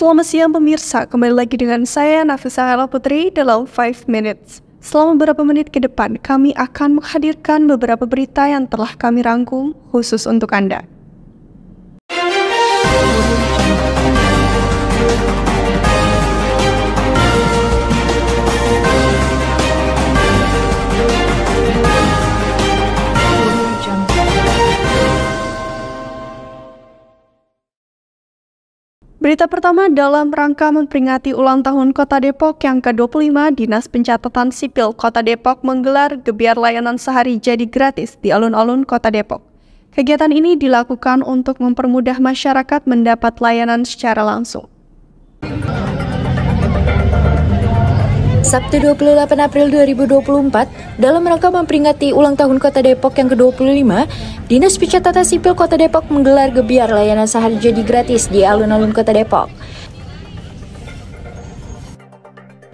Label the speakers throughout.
Speaker 1: Selamat siang pemirsa, kembali lagi dengan saya Nafisa Hela Putri dalam 5 Minutes. Selama beberapa menit ke depan, kami akan menghadirkan beberapa berita yang telah kami rangkum khusus untuk Anda. Berita pertama, dalam rangka memperingati ulang tahun Kota Depok yang ke-25, Dinas Pencatatan Sipil Kota Depok menggelar gebiar layanan sehari jadi gratis di alun-alun Kota Depok. Kegiatan ini dilakukan untuk mempermudah masyarakat mendapat layanan secara langsung.
Speaker 2: Sabtu 28 April 2024, dalam rangka memperingati ulang tahun Kota Depok yang ke-25, Dinas Pencatatan Sipil Kota Depok menggelar gebiar layanan sehari jadi gratis di alun-alun Kota Depok.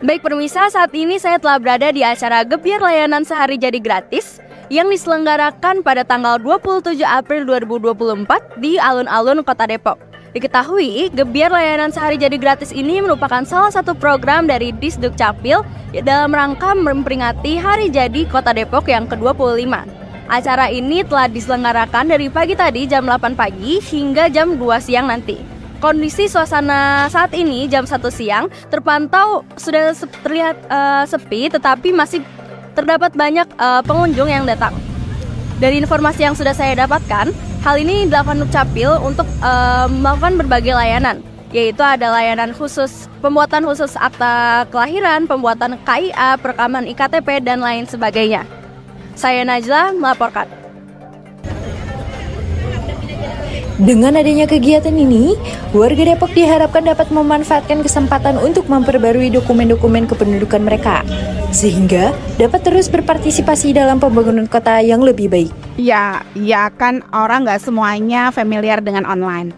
Speaker 3: Baik pemirsa, saat ini saya telah berada di acara gebiar layanan sehari jadi gratis yang diselenggarakan pada tanggal 27 April 2024 di alun-alun Kota Depok. Diketahui, gebiar layanan sehari jadi gratis ini merupakan salah satu program dari Disduk Capil dalam rangka memperingati Hari Jadi Kota Depok yang ke-25. Acara ini telah diselenggarakan dari pagi tadi jam 8 pagi hingga jam 2 siang nanti. Kondisi suasana saat ini jam 1 siang terpantau sudah terlihat sepi, tetapi masih terdapat banyak pengunjung yang datang. Dari informasi yang sudah saya dapatkan, hal ini dilakukan Dukcapil untuk melakukan berbagai layanan, yaitu ada layanan khusus, pembuatan khusus akta kelahiran, pembuatan KIA, perekaman IKTP, dan lain sebagainya. Saya Najla melaporkan.
Speaker 2: Dengan adanya kegiatan ini, warga Depok diharapkan dapat memanfaatkan kesempatan untuk memperbarui dokumen-dokumen kependudukan mereka, sehingga dapat terus berpartisipasi dalam pembangunan kota yang lebih baik.
Speaker 4: Ya kan orang nggak semuanya familiar dengan online.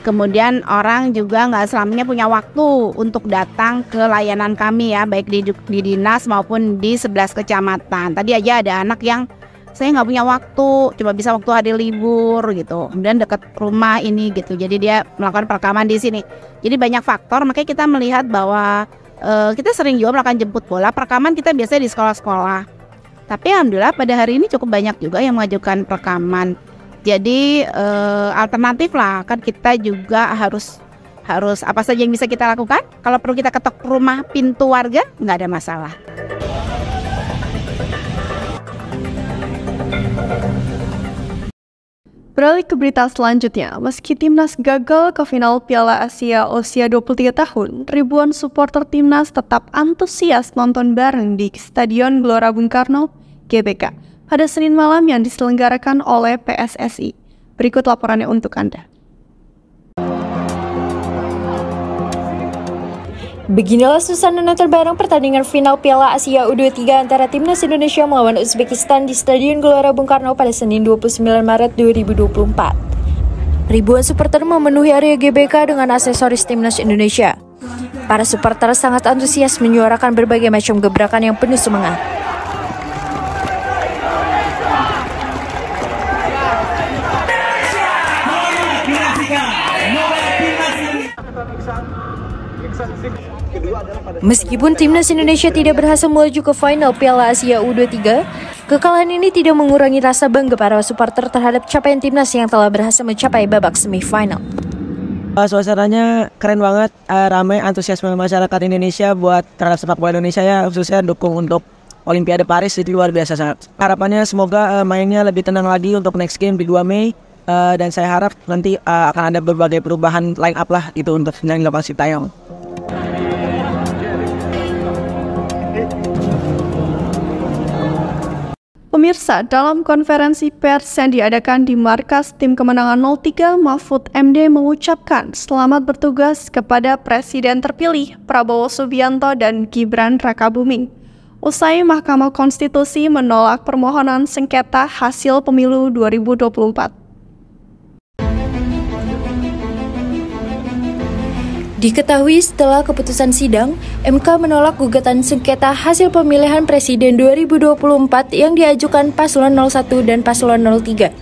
Speaker 4: Kemudian orang juga nggak selamanya punya waktu untuk datang ke layanan kami ya, baik di dinas maupun di 11 kecamatan. Tadi aja ada anak yang saya nggak punya waktu, cuma bisa waktu hari libur gitu. Kemudian dekat rumah ini gitu, jadi dia melakukan perekaman di sini. Jadi banyak faktor, makanya kita melihat bahwa kita sering juga melakukan jemput bola. Perekaman kita biasanya di sekolah-sekolah. Tapi alhamdulillah pada hari ini cukup banyak juga yang mengajukan perekaman. Jadi alternatif lah, kan kita juga harus apa saja yang bisa kita lakukan. Kalau perlu kita ketok rumah pintu warga, nggak ada masalah.
Speaker 1: Beralih ke berita selanjutnya, meski Timnas gagal ke final Piala Asia usia 23 tahun, ribuan supporter Timnas tetap antusias nonton bareng di Stadion Gelora Bung Karno, GBK, pada Senin malam yang diselenggarakan oleh PSSI. Berikut laporannya untuk Anda.
Speaker 2: Beginilah suasana nonton bareng pertandingan final Piala Asia U23 antara Timnas Indonesia melawan Uzbekistan di Stadion Gelora Bung Karno pada Senin 29 Maret 2024. Ribuan supporter memenuhi area GBK dengan aksesoris Timnas Indonesia. Para supporter sangat antusias menyuarakan berbagai macam gebrakan yang penuh semangat. Meskipun Timnas Indonesia tidak berhasil melaju ke final Piala Asia U23, kekalahan ini tidak mengurangi rasa bangga para supporter terhadap capaian Timnas yang telah berhasil mencapai babak semifinal.
Speaker 5: Suasananya keren banget, ramai, antusiasme masyarakat Indonesia buat terhadap sepak bola Indonesia ya, khususnya dukung untuk Olimpiade Paris itu luar biasa sangat. Harapannya semoga mainnya lebih tenang lagi untuk next game di 2 Mei. Dan saya harap nanti akan ada berbagai perubahan line up lah itu untuk yang dilakukan Sintayong.
Speaker 1: Pemirsa, dalam konferensi pers yang diadakan di markas tim kemenangan 03, Mahfud MD mengucapkan selamat bertugas kepada Presiden terpilih Prabowo Subianto dan Gibran Rakabuming. Usai Mahkamah Konstitusi menolak permohonan sengketa hasil pemilu 2024.
Speaker 2: Diketahui setelah keputusan sidang, MK menolak gugatan sengketa hasil pemilihan presiden 2024 yang diajukan paslon 01 dan paslon 03.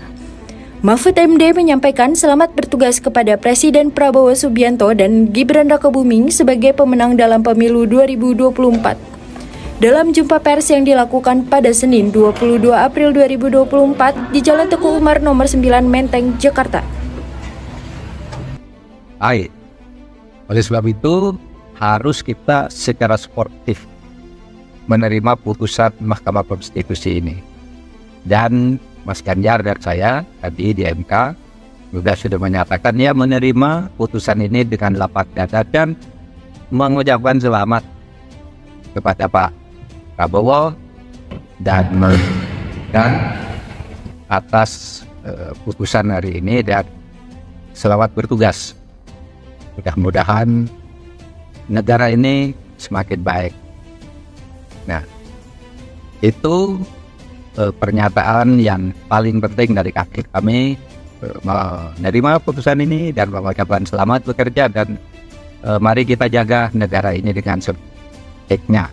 Speaker 2: Mahfud MD menyampaikan selamat bertugas kepada Presiden Prabowo Subianto dan Gibran Rakabuming sebagai pemenang dalam pemilu 2024. Dalam jumpa pers yang dilakukan pada Senin 22 April 2024 di Jalan Teguh Umar nomor 9 Menteng, Jakarta.
Speaker 6: Baik, oleh sebab itu harus kita secara sportif menerima putusan Mahkamah Konstitusi ini. Dan Mas Ganjar dan saya tadi di MK juga sudah menyatakan ya menerima putusan ini dengan lapang dada dan mengucapkan selamat kepada Pak Prabowo dan atas putusan hari ini dan selamat bertugas. Mudah-mudahan negara ini semakin baik. Nah, itu pernyataan yang paling penting dari kami menerima putusan ini dan mengucapkan selamat bekerja dan mari kita jaga negara ini dengan sebaiknya.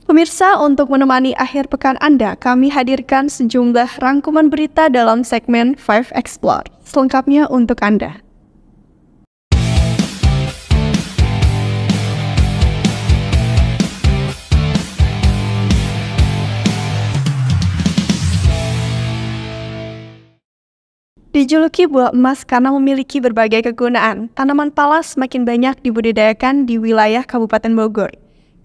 Speaker 1: Pemirsa, untuk menemani akhir pekan Anda, kami hadirkan sejumlah rangkuman berita dalam segmen 5 Explore. Selengkapnya untuk Anda. Dijuluki buah emas karena memiliki berbagai kegunaan, tanaman pala semakin banyak dibudidayakan di wilayah Kabupaten Bogor.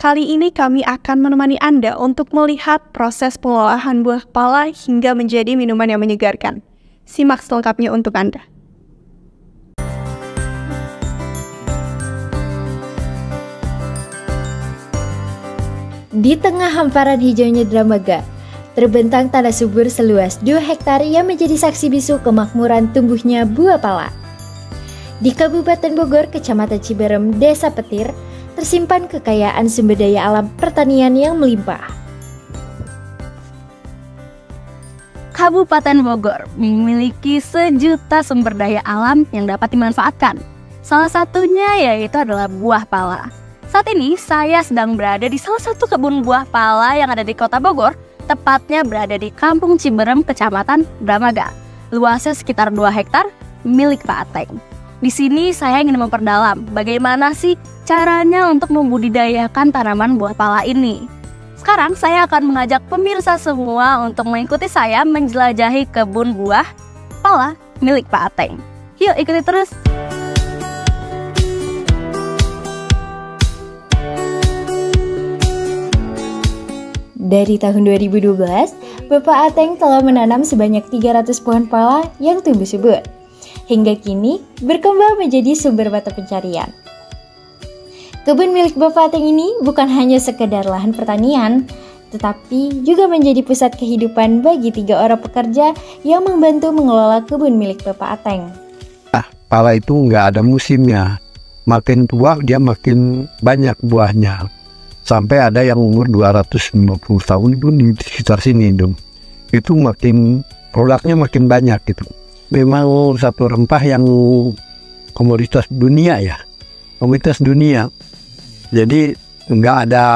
Speaker 1: Kali ini kami akan menemani Anda untuk melihat proses pengolahan buah pala hingga menjadi minuman yang menyegarkan. Simak selengkapnya untuk Anda.
Speaker 2: Di tengah hamparan hijaunya Dramaga, terbentang tanah subur seluas 2 hektar yang menjadi saksi bisu kemakmuran tumbuhnya buah pala. Di Kabupaten Bogor, Kecamatan Ciberem, Desa Petir, tersimpan kekayaan sumber daya alam pertanian yang melimpah.
Speaker 3: Kabupaten Bogor memiliki sejuta sumber daya alam yang dapat dimanfaatkan. Salah satunya yaitu adalah buah pala. Saat ini saya sedang berada di salah satu kebun buah pala yang ada di Kota Bogor, tepatnya berada di Kampung Ciberem, Kecamatan Dramaga. Luasnya sekitar 2 hektar milik Pak Ateng. Di sini saya ingin memperdalam bagaimana sih caranya untuk membudidayakan tanaman buah pala ini. Sekarang saya akan mengajak pemirsa semua untuk mengikuti saya menjelajahi kebun buah pala milik Pak Ateng. Yuk ikuti terus.
Speaker 2: Dari tahun 2012, Bapak Ateng telah menanam sebanyak 300 pohon pala yang tumbuh subur. Hingga kini berkembang menjadi sumber mata pencarian. Kebun milik Bapak Ateng ini bukan hanya sekedar lahan pertanian, tetapi juga menjadi pusat kehidupan bagi 3 orang pekerja yang membantu mengelola kebun milik Bapak Ateng.
Speaker 7: Pala itu nggak ada musimnya. Makin tua dia makin banyak buahnya. Sampai ada yang umur 250 tahun itu di sekitar sini dong. Itu makin produknya makin banyak gitu. Memang satu rempah yang komoditas dunia ya. Komoditas dunia. Jadi nggak ada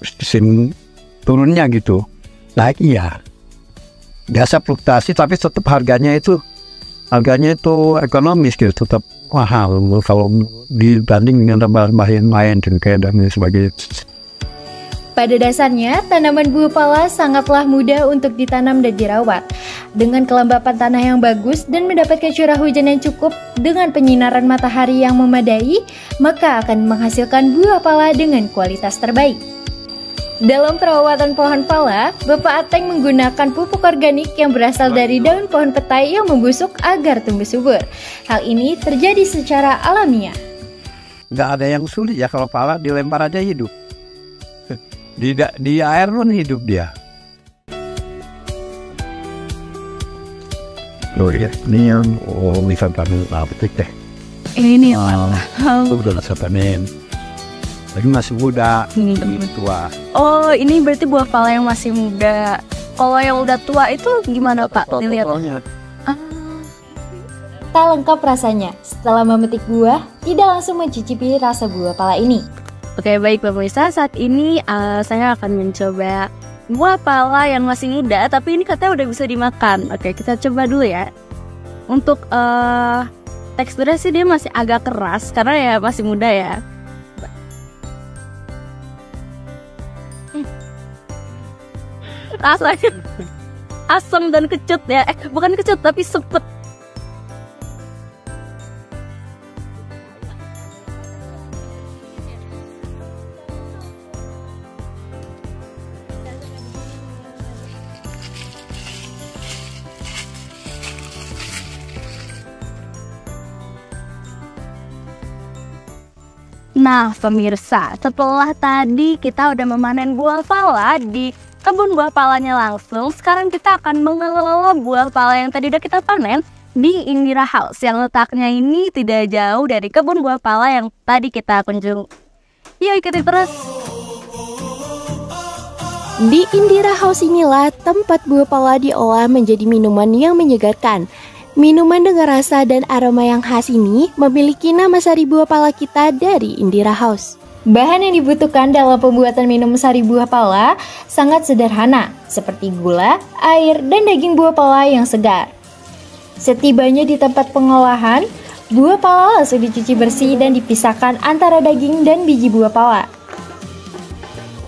Speaker 7: sistem turunnya gitu. Naik iya. Biasa fluktuasi tapi tetap harganya itu ekonomis gitu, tetap mahal kalau dibanding dengan tambahan lain dan sebagainya.
Speaker 2: Pada dasarnya, tanaman buah pala sangatlah mudah untuk ditanam dan dirawat. Dengan kelembapan tanah yang bagus dan mendapatkan curah hujan yang cukup dengan penyinaran matahari yang memadai, maka akan menghasilkan buah pala dengan kualitas terbaik. Dalam perawatan pohon pala, Bapak Ateng menggunakan pupuk organik yang berasal dari daun pohon petai yang membusuk agar tumbuh subur. Hal ini terjadi secara alamiah.
Speaker 7: Nggak ada yang sulit ya, kalau pala dilempar aja hidup. Di air pun hidup dia. Oh iya, ini yang bisa panen petik deh.
Speaker 3: Ini
Speaker 7: Itu udah bisa panen. Lagi masih muda, tua.
Speaker 3: Oh, ini berarti buah pala yang masih muda. Kalau yang udah tua itu gimana Pak? Dilihat.
Speaker 2: Tak lengkap rasanya, setelah memetik buah, tidak langsung mencicipi rasa buah pala ini.
Speaker 3: Oke, baik pemirsa, saat ini saya akan mencoba buah pala yang masih muda, tapi ini katanya udah bisa dimakan. Oke, kita coba dulu ya. Untuk teksturnya sih dia masih agak keras karena ya masih muda ya. Rasanya asam dan kecut ya. Bukan kecut tapi sepet. Nah pemirsa, setelah tadi kita udah memanen buah pala di kebun buah palanya langsung, sekarang kita akan mengelola buah pala yang tadi udah kita panen di Indira House yang letaknya ini tidak jauh dari kebun buah pala yang tadi kita kunjungi. Yuk ikuti terus.
Speaker 2: Di Indira House inilah tempat buah pala diolah menjadi minuman yang menyegarkan. Minuman dengan rasa dan aroma yang khas ini memiliki nama sari buah pala kita dari Indira House. Bahan yang dibutuhkan dalam pembuatan minum sari buah pala sangat sederhana, seperti gula, air, dan daging buah pala yang segar. Setibanya di tempat pengolahan, buah pala langsung dicuci bersih dan dipisahkan antara daging dan biji buah pala.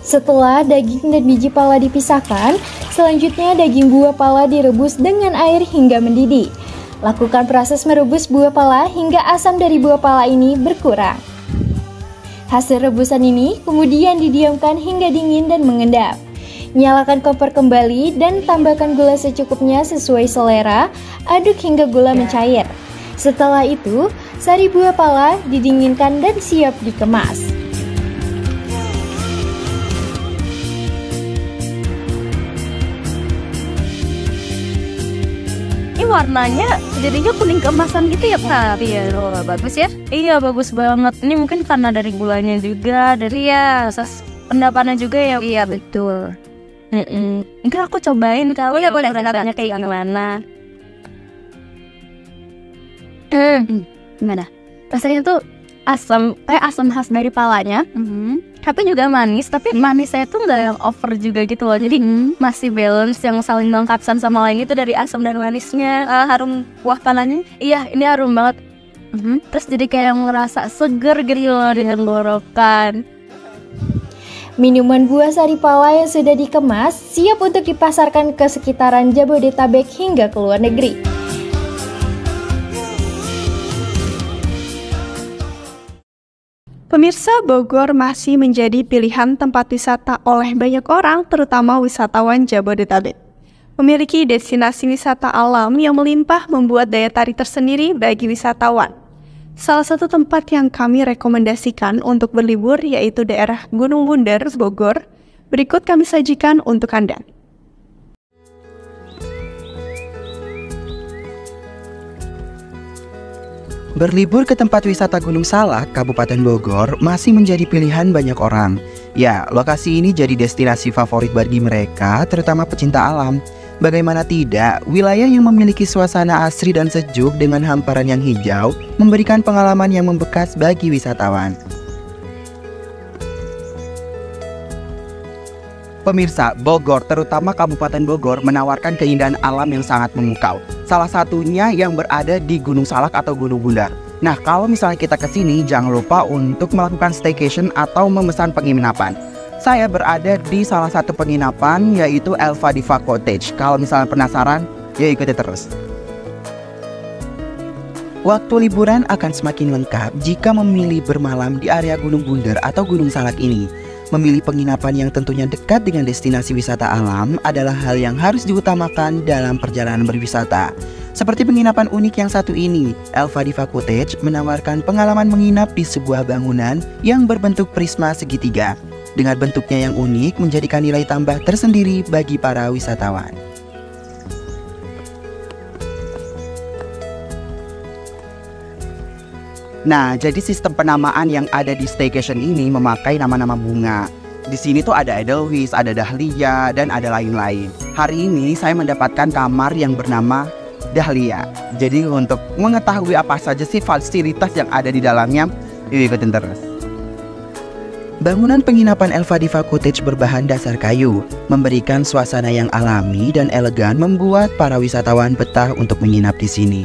Speaker 2: Setelah daging dan biji pala dipisahkan, selanjutnya daging buah pala direbus dengan air hingga mendidih. Lakukan proses merebus buah pala hingga asam dari buah pala ini berkurang. Hasil rebusan ini kemudian didiamkan hingga dingin dan mengendap. Nyalakan kompor kembali dan tambahkan gula secukupnya sesuai selera, aduk hingga gula mencair. Setelah itu, sari buah pala didinginkan dan siap dikemas.
Speaker 3: Warnanya jadinya kuning keemasan gitu ya Pak. Iya, bagus ya. Iya, bagus banget. Ini mungkin karena dari gulanya juga, dari ya pendapannya juga ya. Iya, betul. Mungkin aku cobain kalau ya boleh rasanya kayak gimana. Gimana? Rasanya tuh asam, kayak asam khas dari palanya. Tapi juga manis, tapi manisnya itu nggak yang over juga gitu loh. Jadi masih balance yang saling melengkapkan sama lain itu dari asam dan manisnya. Harum buah palanya. Iya, ini harum banget. Terus jadi kayak ngerasa seger gitu loh di tenggorokan.
Speaker 2: Minuman buah sari pala yang sudah dikemas siap untuk dipasarkan ke sekitaran Jabodetabek hingga ke luar negeri.
Speaker 1: Pemirsa, Bogor masih menjadi pilihan tempat wisata oleh banyak orang, terutama wisatawan Jabodetabek. Memiliki destinasi wisata alam yang melimpah membuat daya tarik tersendiri bagi wisatawan. Salah satu tempat yang kami rekomendasikan untuk berlibur yaitu daerah Gunung Bunder, Bogor. Berikut kami sajikan untuk Anda.
Speaker 8: Berlibur ke tempat wisata Gunung Salak, Kabupaten Bogor masih menjadi pilihan banyak orang. Ya, lokasi ini jadi destinasi favorit bagi mereka, terutama pecinta alam. Bagaimana tidak, wilayah yang memiliki suasana asri dan sejuk dengan hamparan yang hijau memberikan pengalaman yang membekas bagi wisatawan. Pemirsa, Bogor, terutama Kabupaten Bogor, menawarkan keindahan alam yang sangat memukau. Salah satunya yang berada di Gunung Salak atau Gunung Bundar. Nah, kalau misalnya kita ke sini, jangan lupa untuk melakukan staycation atau memesan penginapan. Saya berada di salah satu penginapan, yaitu Elva Diva Cottage. Kalau misalnya penasaran, ya ikuti terus. Waktu liburan akan semakin lengkap jika memilih bermalam di area Gunung Bundar atau Gunung Salak ini. Memilih penginapan yang tentunya dekat dengan destinasi wisata alam adalah hal yang harus diutamakan dalam perjalanan berwisata. Seperti penginapan unik yang satu ini, Elva Diva Cottage menawarkan pengalaman menginap di sebuah bangunan yang berbentuk prisma segitiga. Dengan bentuknya yang unik menjadikan nilai tambah tersendiri bagi para wisatawan. Nah, jadi sistem penamaan yang ada di staycation ini memakai nama-nama bunga. Di sini tuh ada edelweiss, ada dahlia, dan ada lain-lain. Hari ini saya mendapatkan kamar yang bernama Dahlia. Jadi untuk mengetahui apa saja sih fasilitas yang ada di dalamnya, yuk ikutin terus. Bangunan penginapan Elva Diva Cottage berbahan dasar kayu, memberikan suasana yang alami dan elegan membuat para wisatawan betah untuk menginap di sini.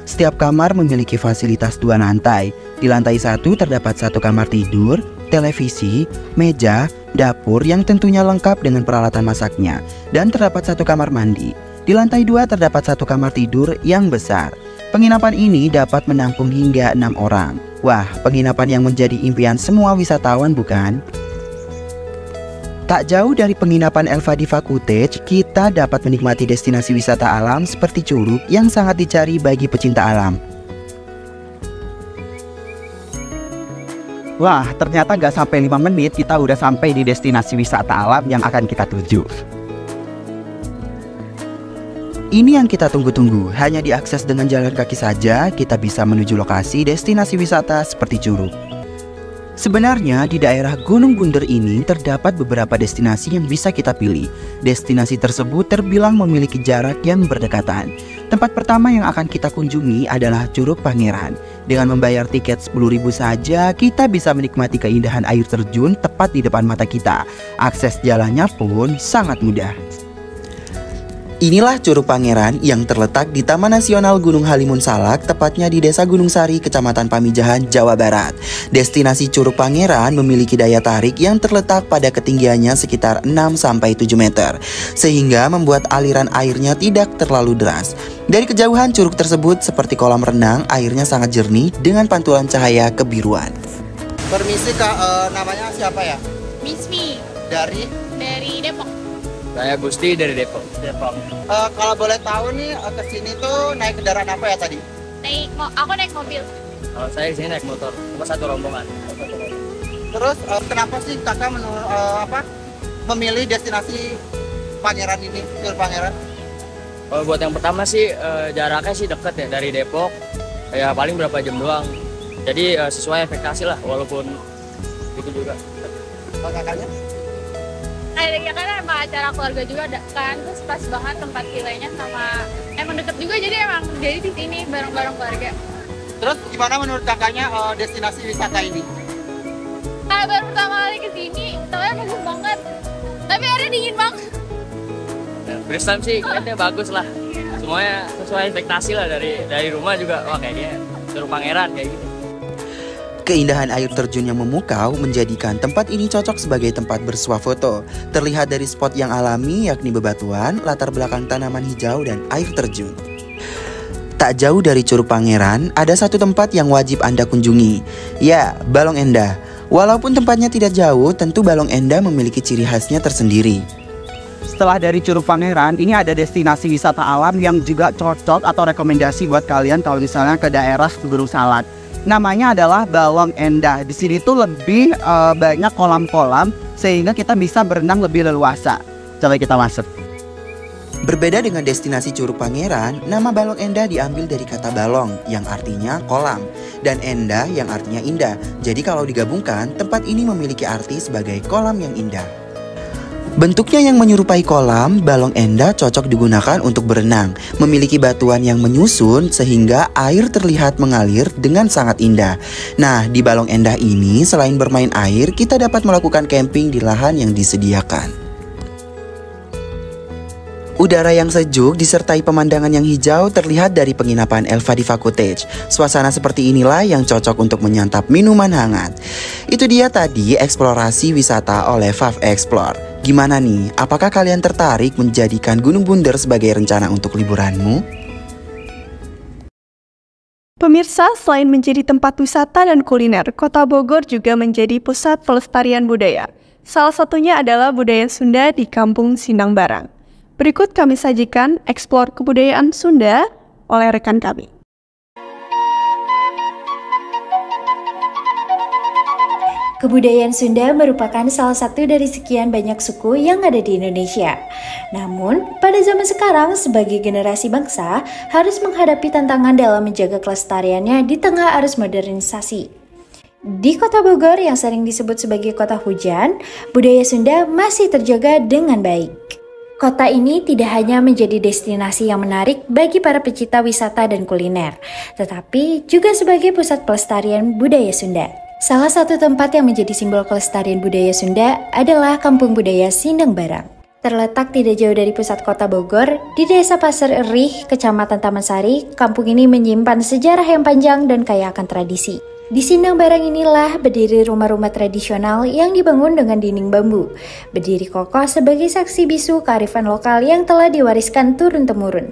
Speaker 8: Setiap kamar memiliki fasilitas 2 lantai. Di lantai 1 terdapat 1 kamar tidur, televisi, meja, dapur yang tentunya lengkap dengan peralatan masaknya, dan terdapat 1 kamar mandi. Di lantai 2 terdapat 1 kamar tidur yang besar. Penginapan ini dapat menampung hingga 6 orang. Wah, penginapan yang menjadi impian semua wisatawan bukan? Tak jauh dari penginapan Elva Diva Cottage, kita dapat menikmati destinasi wisata alam seperti Curug yang sangat dicari bagi pecinta alam.
Speaker 9: Wah, ternyata gak sampai 5 menit kita udah sampai di destinasi wisata alam yang akan kita tuju.
Speaker 8: Ini yang kita tunggu-tunggu, hanya diakses dengan jalan kaki saja, kita bisa menuju lokasi destinasi wisata seperti Curug. Sebenarnya di daerah Gunung Bunder ini terdapat beberapa destinasi yang bisa kita pilih. Destinasi tersebut terbilang memiliki jarak yang berdekatan. Tempat pertama yang akan kita kunjungi adalah Curug Pangeran. Dengan membayar tiket 10.000 saja, kita bisa menikmati keindahan air terjun tepat di depan mata kita. Akses jalannya pun sangat mudah. Inilah Curug Pangeran yang terletak di Taman Nasional Gunung Halimun Salak, tepatnya di Desa Gunung Sari, Kecamatan Pamijahan, Jawa Barat. Destinasi Curug Pangeran memiliki daya tarik yang terletak pada ketinggiannya sekitar 6-7 meter, sehingga membuat aliran airnya tidak terlalu deras. Dari kejauhan curug tersebut seperti kolam renang, airnya sangat jernih dengan pantulan cahaya kebiruan.
Speaker 10: Permisi Kak, namanya siapa ya?
Speaker 11: Mismi.
Speaker 10: Dari
Speaker 11: Depok.
Speaker 12: Saya Gusti dari Depok.
Speaker 10: Kalau boleh tahu nih, kesini tuh naik kendaraan apa ya tadi?
Speaker 11: Aku naik mobil.
Speaker 12: Kalau saya kesini naik motor, cuma 1 rombongan.
Speaker 10: Terus kenapa sih kakak memilih destinasi Pangeran ini, Curug Pangeran?
Speaker 12: Kalau buat yang pertama sih jaraknya sih dekat ya dari Depok, ya paling berapa jam doang. Jadi sesuai ekspektasi lah, walaupun itu juga.
Speaker 10: Kalau kakaknya?
Speaker 11: Ya kan emang acara keluarga juga ada kan, terus pas banget tempat vilanya sama emang deket juga, jadi emang jadi di sini bareng-bareng keluarga.
Speaker 10: Terus gimana menurut kakaknya destinasi wisata ini?
Speaker 11: Baru pertama kali kesini, soalnya bagus banget, tapi airnya dingin banget.
Speaker 12: First time sih kayaknya bagus lah, semuanya sesuai ekspektasi lah, dari rumah juga, wah kayaknya Curug Pangeran kayak gitu.
Speaker 8: Keindahan air terjun yang memukau menjadikan tempat ini cocok sebagai tempat bersuah foto. Terlihat dari spot yang alami yakni bebatuan, latar belakang tanaman hijau dan air terjun. Tak jauh dari Curug Pangeran, ada satu tempat yang wajib Anda kunjungi. Ya, Balong Endah. Walaupun tempatnya tidak jauh, tentu Balong Endah memiliki ciri khasnya tersendiri.
Speaker 9: Setelah dari Curug Pangeran, ini ada destinasi wisata alam yang juga cocok atau rekomendasi buat kalian kalau misalnya ke daerah Gunung Salak. Namanya adalah Balong Endah. Di sini tuh lebih banyak kolam-kolam sehingga kita bisa berenang lebih leluasa. Coba kita masuk.
Speaker 8: Berbeda dengan destinasi Curug Pangeran, nama Balong Endah diambil dari kata balong yang artinya kolam dan endah yang artinya indah. Jadi kalau digabungkan, tempat ini memiliki arti sebagai kolam yang indah. Bentuknya yang menyerupai kolam, Balong Endah cocok digunakan untuk berenang. Memiliki batuan yang menyusun sehingga air terlihat mengalir dengan sangat indah. Nah, di Balong Endah ini selain bermain air, kita dapat melakukan camping di lahan yang disediakan. Udara yang sejuk disertai pemandangan yang hijau terlihat dari penginapan Elva Diva Cottage. Suasana seperti inilah yang cocok untuk menyantap minuman hangat. Itu dia tadi eksplorasi wisata oleh Fav Explore. Gimana nih, apakah kalian tertarik menjadikan Gunung Bunder sebagai rencana untuk liburanmu?
Speaker 1: Pemirsa, selain menjadi tempat wisata dan kuliner, Kota Bogor juga menjadi pusat pelestarian budaya. Salah satunya adalah budaya Sunda di Kampung Sindang Barang. Berikut kami sajikan eksplor kebudayaan Sunda oleh rekan kami.
Speaker 2: Kebudayaan Sunda merupakan salah satu dari sekian banyak suku yang ada di Indonesia. Namun, pada zaman sekarang sebagai generasi bangsa harus menghadapi tantangan dalam menjaga kelestariannya di tengah arus modernisasi. Di Kota Bogor yang sering disebut sebagai kota hujan, budaya Sunda masih terjaga dengan baik. Kota ini tidak hanya menjadi destinasi yang menarik bagi para pecinta wisata dan kuliner, tetapi juga sebagai pusat pelestarian budaya Sunda. Salah satu tempat yang menjadi simbol kelestarian budaya Sunda adalah Kampung Budaya Sindang Barang. Terletak tidak jauh dari pusat kota Bogor, di Desa Pasir Erih, Kecamatan Taman Sari, kampung ini menyimpan sejarah yang panjang dan kaya akan tradisi. Di Sindang Barang inilah berdiri rumah-rumah tradisional yang dibangun dengan dinding bambu, berdiri kokoh sebagai saksi bisu kearifan lokal yang telah diwariskan turun-temurun.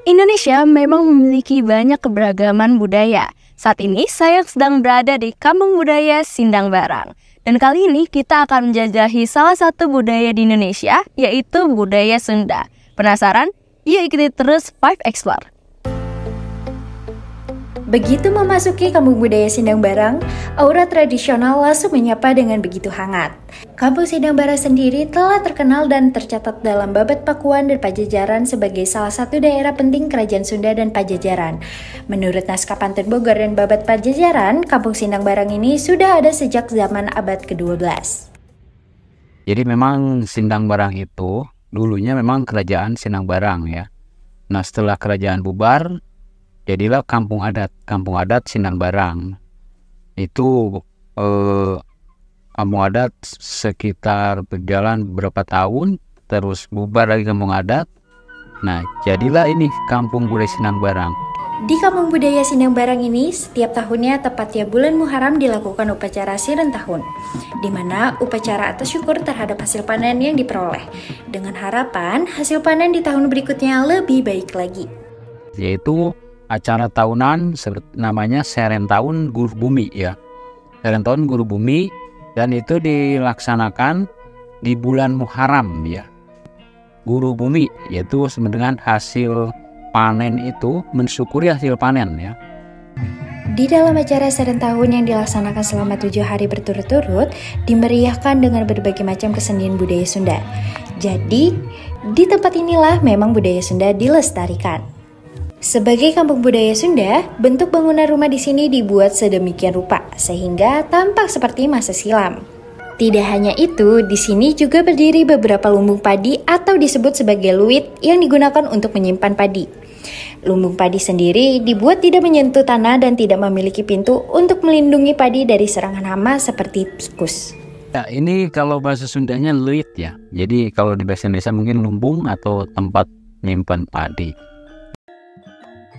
Speaker 3: Indonesia memang memiliki banyak keberagaman budaya. Saat ini saya sedang berada di Kampung Budaya Sindang Barang. Dan kali ini kita akan menjajahi salah satu budaya di Indonesia, yaitu budaya Sunda. Penasaran? Yuk ikuti terus 5 Explore.
Speaker 2: Begitu memasuki Kampung Budaya Sindang Barang, aura tradisional langsung menyapa dengan begitu hangat. Kampung Sindang Barang sendiri telah terkenal dan tercatat dalam Babad Pakuan dan Pajajaran sebagai salah satu daerah penting Kerajaan Sunda dan Pajajaran. Menurut naskah Pantun Bogor dan Babad Pajajaran, Kampung Sindang Barang ini sudah ada sejak zaman abad ke-12.
Speaker 6: Jadi memang Sindang Barang itu dulunya memang Kerajaan Sindang Barang ya. Nah setelah kerajaan bubar, jadilah kampung adat Sindang Barang. Itu kampung adat sekitar berjalan beberapa tahun, terus bubar lagi kampung adat. Nah, jadilah ini Kampung Budaya Sindang Barang.
Speaker 2: Di Kampung Budaya Sindang Barang ini, setiap tahunnya tepatnya bulan Muharram dilakukan upacara Siren Tahun, di mana upacara atas syukur terhadap hasil panen yang diperoleh, dengan harapan hasil panen di tahun berikutnya lebih baik lagi.
Speaker 6: Yaitu acara tahunan namanya Seren Tahun Guru Bumi ya. Seren Tahun Guru Bumi, dan itu dilaksanakan di bulan Muharram ya. Guru Bumi yaitu dengan hasil panen itu mensyukuri hasil panen ya.
Speaker 2: Di dalam acara Seren Tahun yang dilaksanakan selama 7 hari berturut-turut, dimeriahkan dengan berbagai macam kesenian budaya Sunda. Jadi, di tempat inilah memang budaya Sunda dilestarikan. Sebagai kampung budaya Sunda, bentuk bangunan rumah di sini dibuat sedemikian rupa sehingga tampak seperti masa silam. Tidak hanya itu, di sini juga berdiri beberapa lumbung padi atau disebut sebagai luit yang digunakan untuk menyimpan padi. Lumbung padi sendiri dibuat tidak menyentuh tanah dan tidak memiliki pintu untuk melindungi padi dari serangan hama seperti tikus.
Speaker 6: Ya, ini kalau bahasa Sundanya luit ya. Jadi kalau di bahasa Indonesia mungkin lumbung atau tempat menyimpan padi.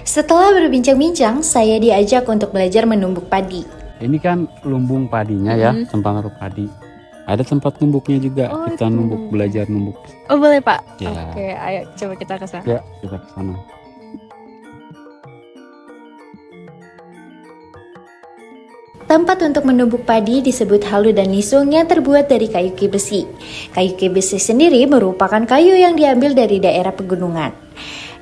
Speaker 2: Setelah berbincang-bincang, saya diajak untuk belajar menumbuk padi.
Speaker 13: Ini kan lumbung padinya ya, tempat naruh padi. Ada tempat numbuknya juga, kita numbuk, belajar numbuk.
Speaker 3: Oh boleh Pak?
Speaker 13: Ya.
Speaker 3: Oke, ayo coba kita ke sana.
Speaker 13: Ya, kita ke sana.
Speaker 2: Tempat untuk menumbuk padi disebut halu dan lisung yang terbuat dari kayu ki besi. Kayu ki besi sendiri merupakan kayu yang diambil dari daerah pegunungan.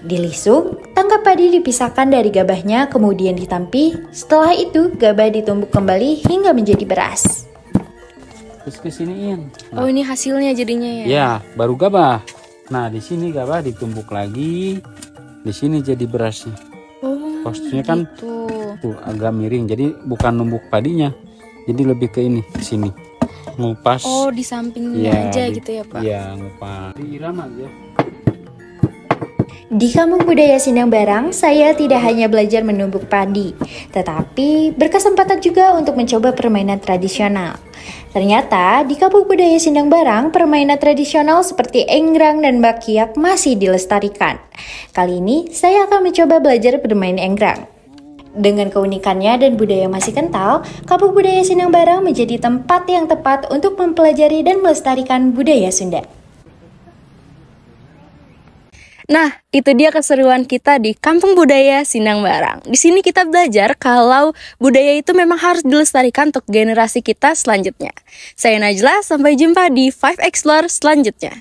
Speaker 2: Di lisung, tangkap padi dipisahkan dari gabahnya kemudian ditampi. Setelah itu, gabah ditumbuk kembali hingga menjadi beras.
Speaker 13: Terus kesiniin.
Speaker 3: Oh ini hasilnya jadinya ya?
Speaker 13: Ya, baru gabah. Nah di sini gabah ditumbuk lagi. Di sini jadi berasnya.
Speaker 3: Oh,
Speaker 13: posisinya kan
Speaker 3: gitu.
Speaker 13: Tuh agak miring. Jadi bukan numbuk padinya. Jadi lebih ke ini, ke sini. Ngupas.
Speaker 3: Oh di sampingnya aja gitu ya Pak?
Speaker 13: Iya, ngupas. Diiram aja.
Speaker 2: Di Kampung Budaya Sindang Barang, saya tidak hanya belajar menumbuk padi, tetapi berkesempatan juga untuk mencoba permainan tradisional. Ternyata di Kampung Budaya Sindang Barang, permainan tradisional seperti enggrang dan bakyak masih dilestarikan. Kali ini, saya akan mencoba belajar bermain enggrang. Dengan keunikannya dan budaya masih kental, Kampung Budaya Sindang Barang menjadi tempat yang tepat untuk mempelajari dan melestarikan budaya Sunda.
Speaker 3: Nah, itu dia keseruan kita di Kampung Budaya Sindang Barang. Di sini kita belajar kalau budaya itu memang harus dilestarikan untuk generasi kita selanjutnya. Saya Najla, sampai jumpa di 5 Explore selanjutnya.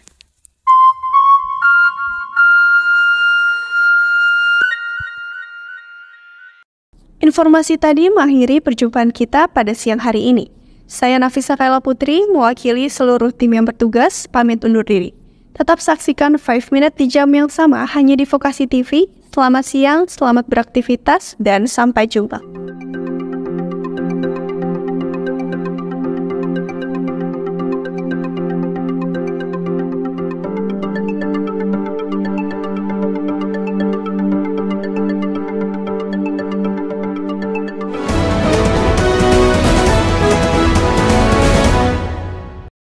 Speaker 1: Informasi tadi mengakhiri perjumpaan kita pada siang hari ini. Saya Nafisa Kaila Putri, mewakili seluruh tim yang bertugas, pamit undur diri. Tetap saksikan 5 Minute di jam yang sama hanya di Vokasi TV. Selamat siang, selamat beraktivitas, dan sampai jumpa.